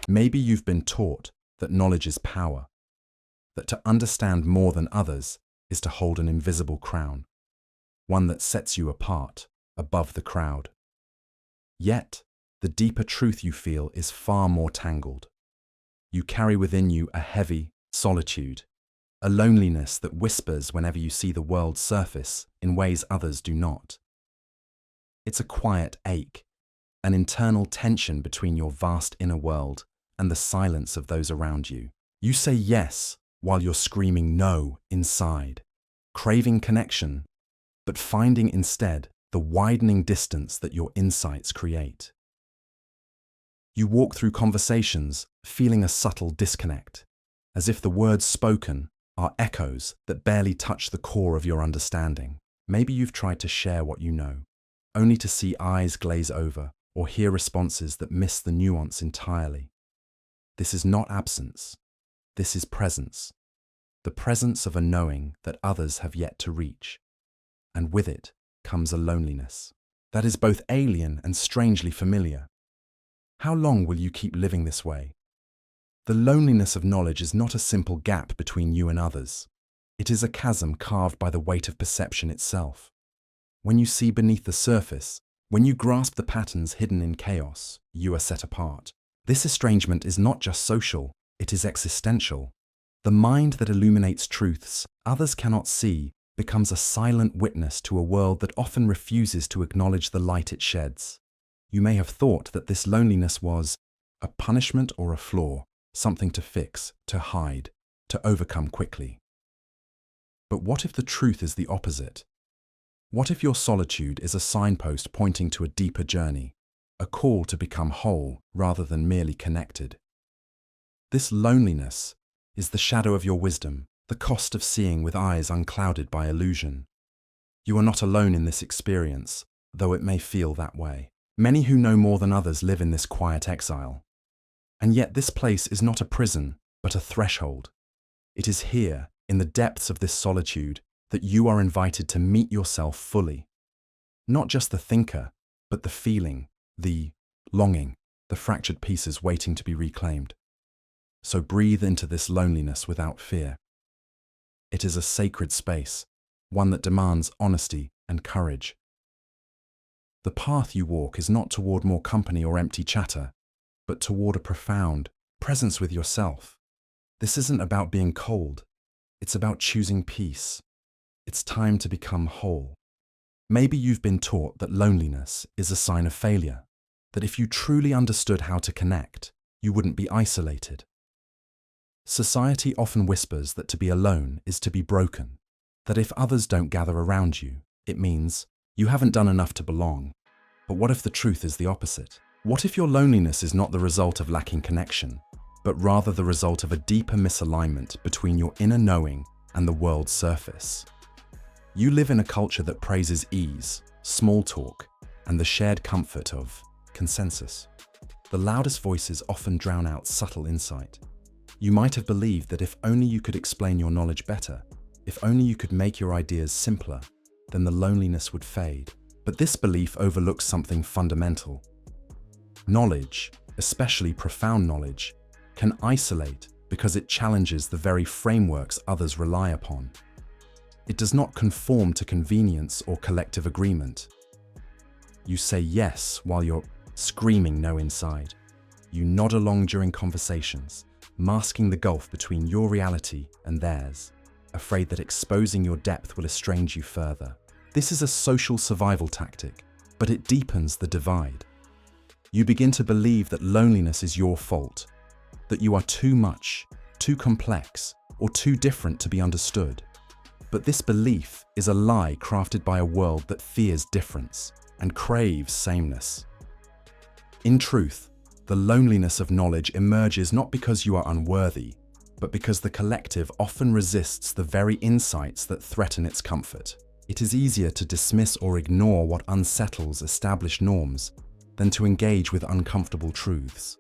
Maybe you've been taught that knowledge is power, that to understand more than others is to hold an invisible crown, one that sets you apart, above the crowd. Yet, the deeper truth you feel is far more tangled. You carry within you a heavy solitude, a loneliness that whispers whenever you see the world surface in ways others do not. It's a quiet ache, an internal tension between your vast inner world and the silence of those around you. You say yes while you're screaming no inside, craving connection, but finding instead the widening distance that your insights create. You walk through conversations feeling a subtle disconnect, as if the words spoken are echoes that barely touch the core of your understanding. Maybe you've tried to share what you know, only to see eyes glaze over or hear responses that miss the nuance entirely. This is not absence. This is presence. The presence of a knowing that others have yet to reach. And with it comes a loneliness that is both alien and strangely familiar. How long will you keep living this way? The loneliness of knowledge is not a simple gap between you and others. It is a chasm carved by the weight of perception itself. When you see beneath the surface, when you grasp the patterns hidden in chaos, you are set apart. This estrangement is not just social, it is existential. The mind that illuminates truths others cannot see becomes a silent witness to a world that often refuses to acknowledge the light it sheds. You may have thought that this loneliness was a punishment or a flaw, something to fix, to hide, to overcome quickly. But what if the truth is the opposite? What if your solitude is a signpost pointing to a deeper journey, a call to become whole rather than merely connected? This loneliness is the shadow of your wisdom, the cost of seeing with eyes unclouded by illusion. You are not alone in this experience, though it may feel that way. Many who know more than others live in this quiet exile. And yet this place is not a prison, but a threshold. It is here, in the depths of this solitude, that you are invited to meet yourself fully. Not just the thinker, but the feeling, the longing, the fractured pieces waiting to be reclaimed. So breathe into this loneliness without fear. It is a sacred space, one that demands honesty and courage. The path you walk is not toward more company or empty chatter, but toward a profound presence with yourself. This isn't about being cold. It's about choosing peace. It's time to become whole. Maybe you've been taught that loneliness is a sign of failure, that if you truly understood how to connect, you wouldn't be isolated. Society often whispers that to be alone is to be broken, that if others don't gather around you, it means you haven't done enough to belong. But what if the truth is the opposite? What if your loneliness is not the result of lacking connection, but rather the result of a deeper misalignment between your inner knowing and the world's surface? You live in a culture that praises ease, small talk, and the shared comfort of consensus. The loudest voices often drown out subtle insight. You might have believed that if only you could explain your knowledge better, if only you could make your ideas simpler, then the loneliness would fade. But this belief overlooks something fundamental. Knowledge, especially profound knowledge, can isolate because it challenges the very frameworks others rely upon. It does not conform to convenience or collective agreement. You say yes while you're screaming no inside. You nod along during conversations, masking the gulf between your reality and theirs, afraid that exposing your depth will estrange you further. This is a social survival tactic, but it deepens the divide. You begin to believe that loneliness is your fault, that you are too much, too complex, or too different to be understood. But this belief is a lie crafted by a world that fears difference and craves sameness. In truth, the loneliness of knowledge emerges not because you are unworthy, but because the collective often resists the very insights that threaten its comfort. It is easier to dismiss or ignore what unsettles established norms than to engage with uncomfortable truths.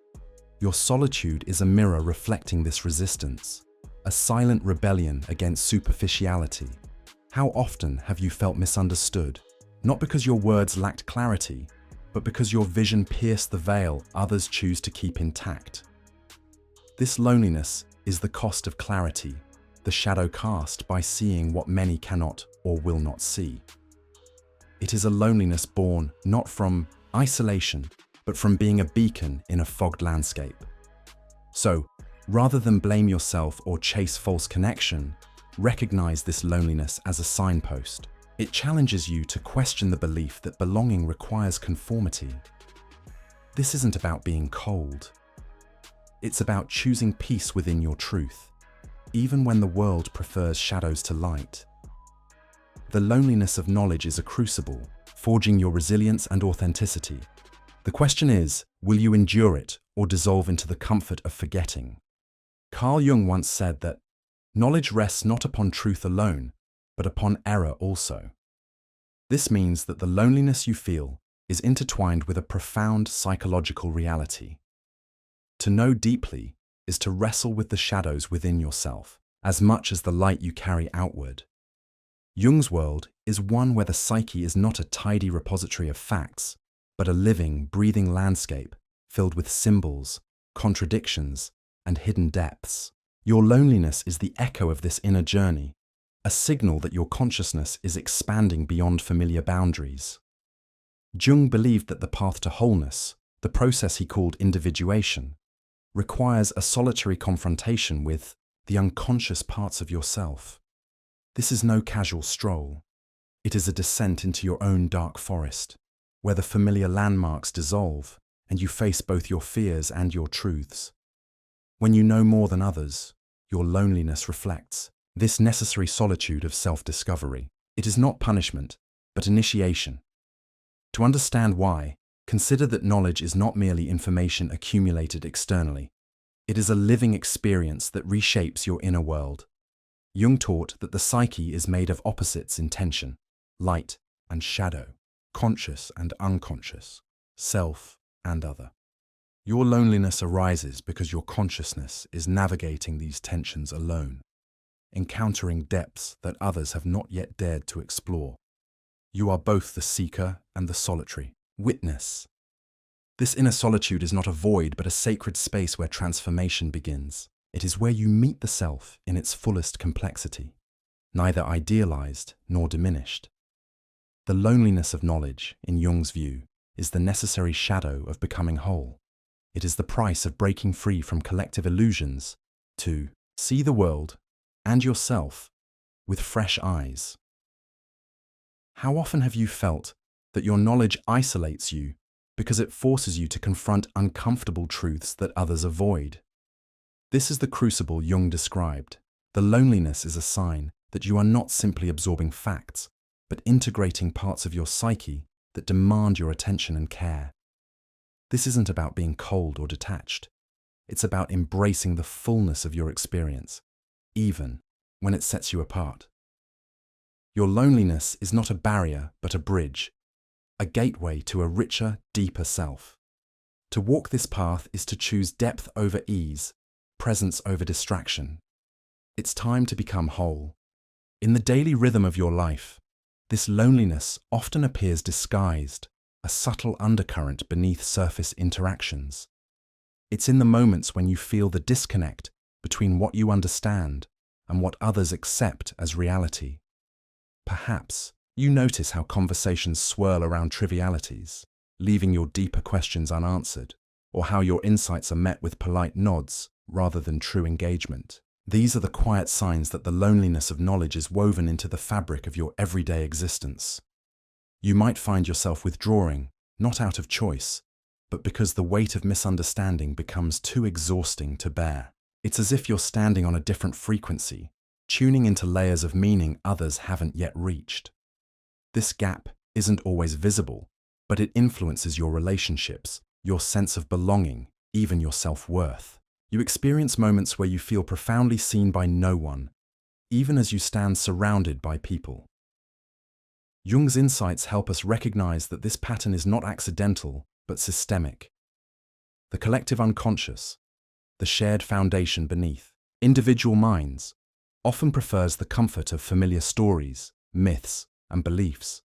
Your solitude is a mirror reflecting this resistance, a silent rebellion against superficiality. How often have you felt misunderstood? Not because your words lacked clarity, but because your vision pierced the veil others choose to keep intact. This loneliness is the cost of clarity, the shadow cast by seeing what many cannot or will not see. It is a loneliness born not from isolation, but from being a beacon in a fogged landscape. So, rather than blame yourself or chase false connection, recognize this loneliness as a signpost. It challenges you to question the belief that belonging requires conformity. This isn't about being cold. It's about choosing peace within your truth, even when the world prefers shadows to light. The loneliness of knowledge is a crucible, forging your resilience and authenticity. The question is, will you endure it or dissolve into the comfort of forgetting? Carl Jung once said that knowledge rests not upon truth alone, but upon error also. This means that the loneliness you feel is intertwined with a profound psychological reality. To know deeply is to wrestle with the shadows within yourself, as much as the light you carry outward. Jung's world is one where the psyche is not a tidy repository of facts, but a living, breathing landscape filled with symbols, contradictions, and hidden depths. Your loneliness is the echo of this inner journey, a signal that your consciousness is expanding beyond familiar boundaries. Jung believed that the path to wholeness, the process he called individuation, requires a solitary confrontation with the unconscious parts of yourself. This is no casual stroll. It is a descent into your own dark forest, where the familiar landmarks dissolve and you face both your fears and your truths. When you know more than others, your loneliness reflects this necessary solitude of self-discovery. It is not punishment, but initiation. To understand why, consider that knowledge is not merely information accumulated externally. It is a living experience that reshapes your inner world. Jung taught that the psyche is made of opposites in tension, light and shadow, conscious and unconscious, self and other. Your loneliness arises because your consciousness is navigating these tensions alone, encountering depths that others have not yet dared to explore. You are both the seeker and the solitary. Witness. This inner solitude is not a void, but a sacred space where transformation begins. It is where you meet the self in its fullest complexity, neither idealized nor diminished. The loneliness of knowledge, in Jung's view, is the necessary shadow of becoming whole. It is the price of breaking free from collective illusions to see the world and yourself with fresh eyes. How often have you felt that your knowledge isolates you because it forces you to confront uncomfortable truths that others avoid? This is the crucible Jung described. The loneliness is a sign that you are not simply absorbing facts, but integrating parts of your psyche that demand your attention and care. This isn't about being cold or detached. It's about embracing the fullness of your experience, even when it sets you apart. Your loneliness is not a barrier, but a bridge, a gateway to a richer, deeper self. To walk this path is to choose depth over ease, presence over distraction. It's time to become whole. In the daily rhythm of your life, this loneliness often appears disguised, a subtle undercurrent beneath surface interactions. It's in the moments when you feel the disconnect between what you understand and what others accept as reality. Perhaps you notice how conversations swirl around trivialities, leaving your deeper questions unanswered, or how your insights are met with polite nods rather than true engagement. These are the quiet signs that the loneliness of knowledge is woven into the fabric of your everyday existence. You might find yourself withdrawing, not out of choice, but because the weight of misunderstanding becomes too exhausting to bear. It's as if you're standing on a different frequency, tuning into layers of meaning others haven't yet reached. This gap isn't always visible, but it influences your relationships, your sense of belonging, even your self-worth. You experience moments where you feel profoundly seen by no one, even as you stand surrounded by people. Jung's insights help us recognize that this pattern is not accidental, but systemic. The collective unconscious, the shared foundation beneath, individual minds, often prefers the comfort of familiar stories, myths, and beliefs.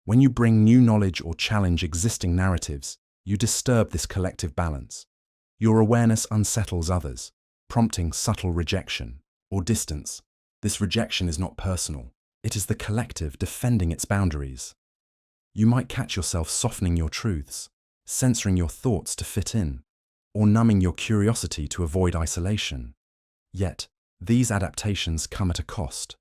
When you bring new knowledge or challenge existing narratives, you disturb this collective balance. Your awareness unsettles others, prompting subtle rejection or distance. This rejection is not personal. It is the collective defending its boundaries. You might catch yourself softening your truths, censoring your thoughts to fit in, or numbing your curiosity to avoid isolation. Yet, these adaptations come at a cost.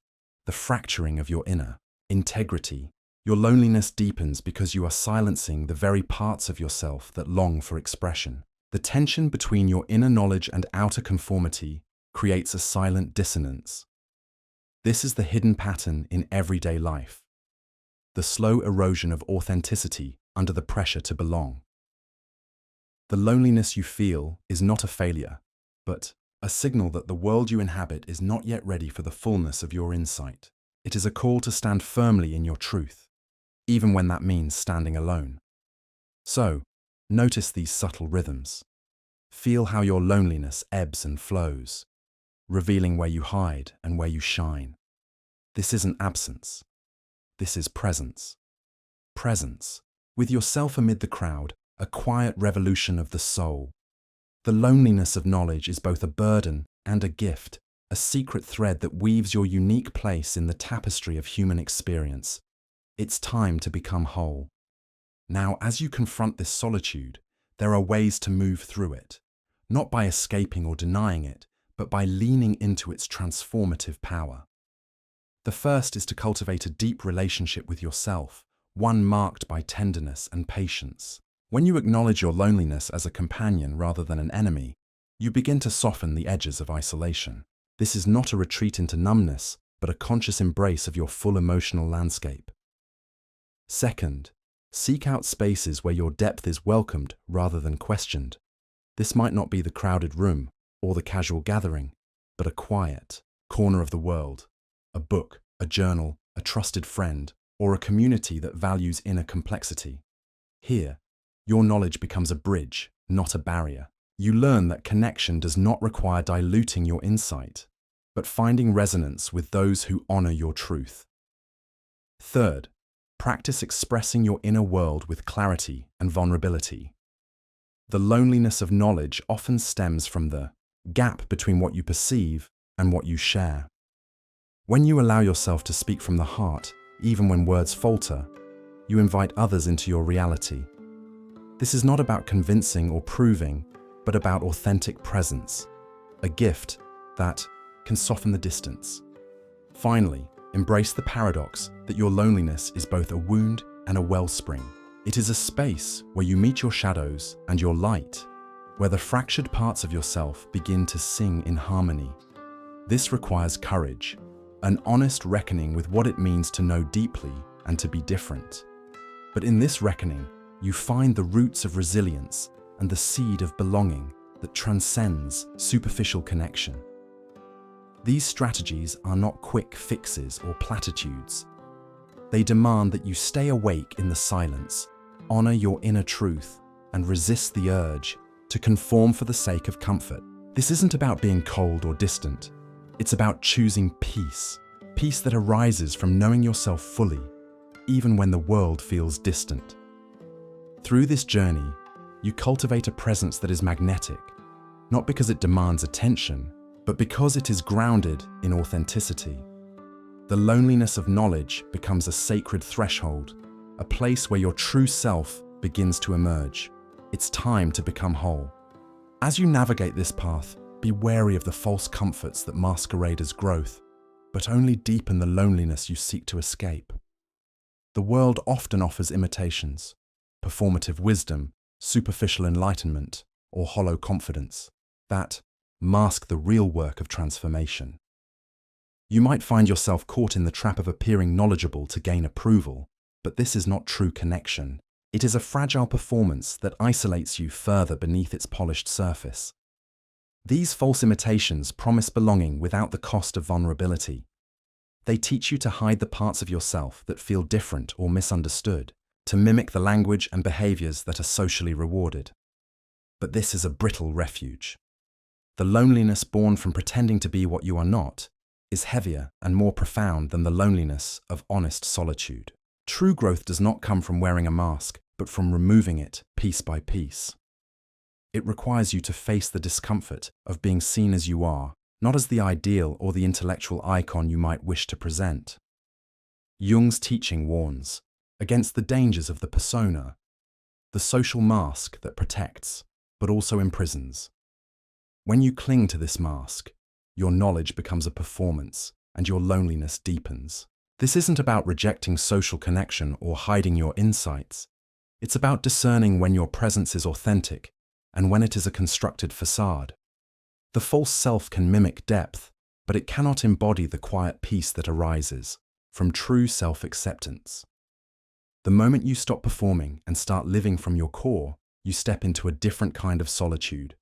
The fracturing of your inner integrity. Your loneliness deepens because you are silencing the very parts of yourself that long for expression. The tension between your inner knowledge and outer conformity creates a silent dissonance. This is the hidden pattern in everyday life. The slow erosion of authenticity under the pressure to belong. The loneliness you feel is not a failure, but a signal that the world you inhabit is not yet ready for the fullness of your insight. It is a call to stand firmly in your truth, even when that means standing alone. So, notice these subtle rhythms. Feel how your loneliness ebbs and flows, revealing where you hide and where you shine. This isn't absence. This is presence. Presence, with yourself amid the crowd, a quiet revolution of the soul. The loneliness of knowledge is both a burden and a gift, a secret thread that weaves your unique place in the tapestry of human experience. It's time to become whole. Now, as you confront this solitude, there are ways to move through it, not by escaping or denying it, but by leaning into its transformative power. The first is to cultivate a deep relationship with yourself, one marked by tenderness and patience. When you acknowledge your loneliness as a companion rather than an enemy, you begin to soften the edges of isolation. This is not a retreat into numbness, but a conscious embrace of your full emotional landscape. Second, seek out spaces where your depth is welcomed rather than questioned. This might not be the crowded room or the casual gathering, but a quiet corner of the world, a book, a journal, a trusted friend, or a community that values inner complexity. Here, your knowledge becomes a bridge, not a barrier. You learn that connection does not require diluting your insight, but finding resonance with those who honor your truth. Third, practice expressing your inner world with clarity and vulnerability. The loneliness of knowledge often stems from the gap between what you perceive and what you share. When you allow yourself to speak from the heart, even when words falter, you invite others into your reality. This is not about convincing or proving, but about authentic presence, a gift that can soften the distance. Finally, embrace the paradox that your loneliness is both a wound and a wellspring. It is a space where you meet your shadows and your light, where the fractured parts of yourself begin to sing in harmony. This requires courage, an honest reckoning with what it means to know deeply and to be different. But in this reckoning, you find the roots of resilience and the seed of belonging that transcends superficial connection. These strategies are not quick fixes or platitudes. They demand that you stay awake in the silence, honor your inner truth, and resist the urge to conform for the sake of comfort. This isn't about being cold or distant. It's about choosing peace, peace that arises from knowing yourself fully, even when the world feels distant. Through this journey, you cultivate a presence that is magnetic, not because it demands attention, but because it is grounded in authenticity. The loneliness of knowledge becomes a sacred threshold, a place where your true self begins to emerge. It's time to become whole. As you navigate this path, be wary of the false comforts that masquerade as growth, but only deepen the loneliness you seek to escape. The world often offers imitations, performative wisdom, superficial enlightenment, or hollow confidence that mask the real work of transformation. You might find yourself caught in the trap of appearing knowledgeable to gain approval, but this is not true connection. It is a fragile performance that isolates you further beneath its polished surface. These false imitations promise belonging without the cost of vulnerability. They teach you to hide the parts of yourself that feel different or misunderstood, to mimic the language and behaviors that are socially rewarded. But this is a brittle refuge. The loneliness born from pretending to be what you are not is heavier and more profound than the loneliness of honest solitude. True growth does not come from wearing a mask, but from removing it piece by piece. It requires you to face the discomfort of being seen as you are, not as the ideal or the intellectual icon you might wish to present. Jung's teaching warns against the dangers of the persona, the social mask that protects, but also imprisons. When you cling to this mask, your knowledge becomes a performance and your loneliness deepens. This isn't about rejecting social connection or hiding your insights. It's about discerning when your presence is authentic and when it is a constructed facade. The false self can mimic depth, but it cannot embody the quiet peace that arises from true self-acceptance. The moment you stop performing and start living from your core, you step into a different kind of solitude,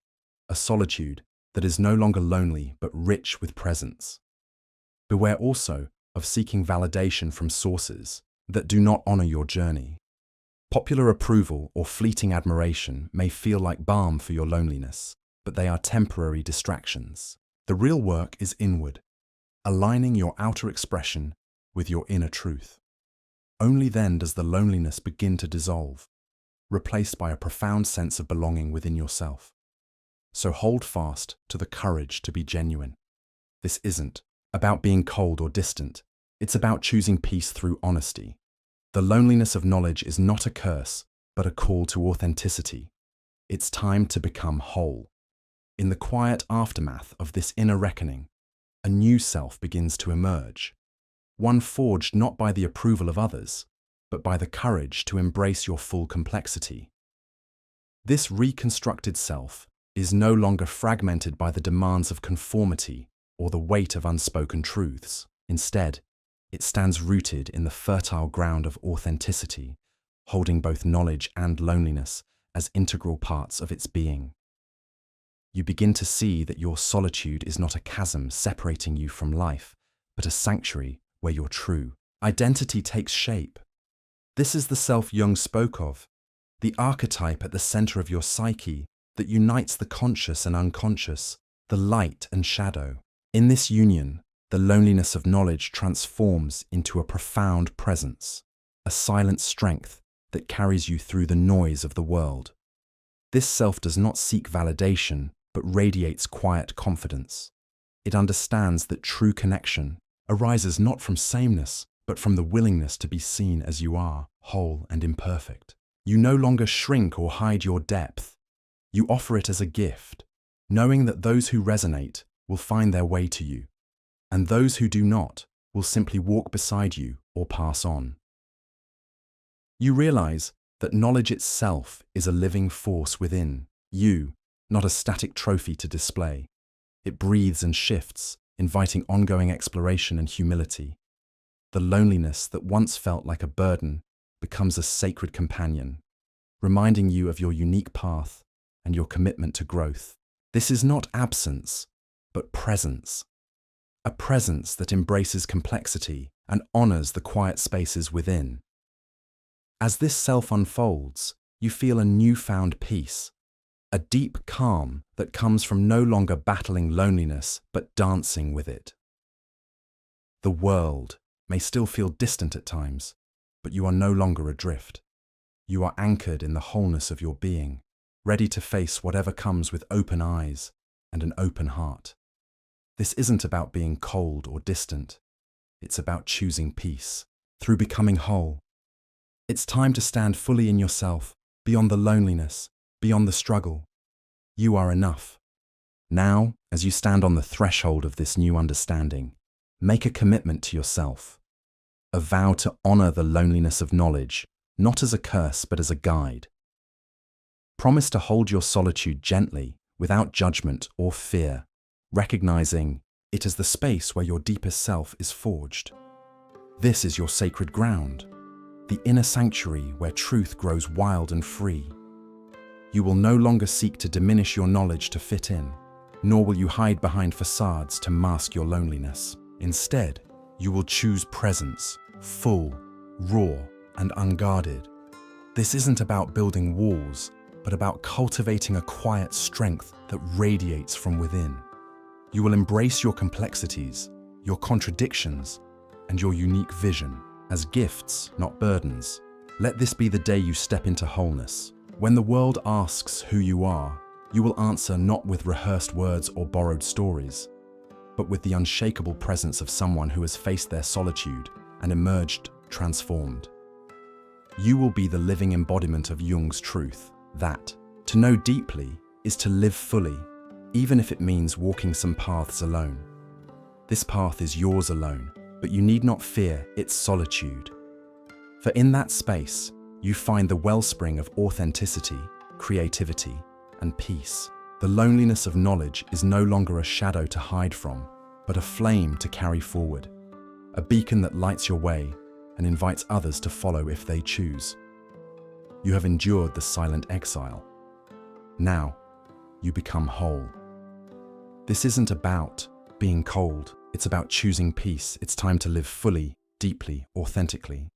a solitude that is no longer lonely but rich with presence. Beware also of seeking validation from sources that do not honor your journey. Popular approval or fleeting admiration may feel like balm for your loneliness, but they are temporary distractions. The real work is inward, aligning your outer expression with your inner truth. Only then does the loneliness begin to dissolve, replaced by a profound sense of belonging within yourself. So hold fast to the courage to be genuine. This isn't about being cold or distant. It's about choosing peace through honesty. The loneliness of knowledge is not a curse, but a call to authenticity. It's time to become whole. In the quiet aftermath of this inner reckoning, a new self begins to emerge. One forged not by the approval of others, but by the courage to embrace your full complexity. This reconstructed self is no longer fragmented by the demands of conformity or the weight of unspoken truths. Instead, it stands rooted in the fertile ground of authenticity, holding both knowledge and loneliness as integral parts of its being. You begin to see that your solitude is not a chasm separating you from life, but a sanctuary where your true identity takes shape. This is the self Jung spoke of, the archetype at the center of your psyche that unites the conscious and unconscious, the light and shadow. In this union, the loneliness of knowledge transforms into a profound presence, a silent strength that carries you through the noise of the world. This self does not seek validation, but radiates quiet confidence. It understands that true connection arises not from sameness, but from the willingness to be seen as you are, whole and imperfect. You no longer shrink or hide your depth. You offer it as a gift, knowing that those who resonate will find their way to you, and those who do not will simply walk beside you or pass on. You realize that knowledge itself is a living force within you, not a static trophy to display. It breathes and shifts, inviting ongoing exploration and humility. The loneliness that once felt like a burden becomes a sacred companion, reminding you of your unique path and your commitment to growth. This is not absence, but presence. A presence that embraces complexity and honors the quiet spaces within. As this self unfolds, you feel a newfound peace, a deep calm that comes from no longer battling loneliness but dancing with it. The world may still feel distant at times, but you are no longer adrift. You are anchored in the wholeness of your being, ready to face whatever comes with open eyes and an open heart. This isn't about being cold or distant. It's about choosing peace through becoming whole. It's time to stand fully in yourself, beyond the loneliness, beyond the struggle. You are enough. Now, as you stand on the threshold of this new understanding, make a commitment to yourself. A vow to honor the loneliness of knowledge, not as a curse but as a guide. Promise to hold your solitude gently, without judgment or fear, recognizing it as the space where your deepest self is forged. This is your sacred ground, the inner sanctuary where truth grows wild and free. You will no longer seek to diminish your knowledge to fit in, nor will you hide behind facades to mask your loneliness. Instead, you will choose presence, full, raw, and unguarded. This isn't about building walls, but about cultivating a quiet strength that radiates from within. You will embrace your complexities, your contradictions, and your unique vision as gifts, not burdens. Let this be the day you step into wholeness. When the world asks who you are, You will answer not with rehearsed words or borrowed stories, but with the unshakable presence of someone who has faced their solitude and emerged transformed. You will be the living embodiment of Jung's truth that, to know deeply, is to live fully, even if it means walking some paths alone. This path is yours alone, but you need not fear its solitude. For in that space, you find the wellspring of authenticity, creativity, and peace. The loneliness of knowledge is no longer a shadow to hide from, but a flame to carry forward, a beacon that lights your way and invites others to follow if they choose. You have endured the silent exile. Now, you become whole. This isn't about being cold, it's about choosing peace. It's time to live fully, deeply, authentically.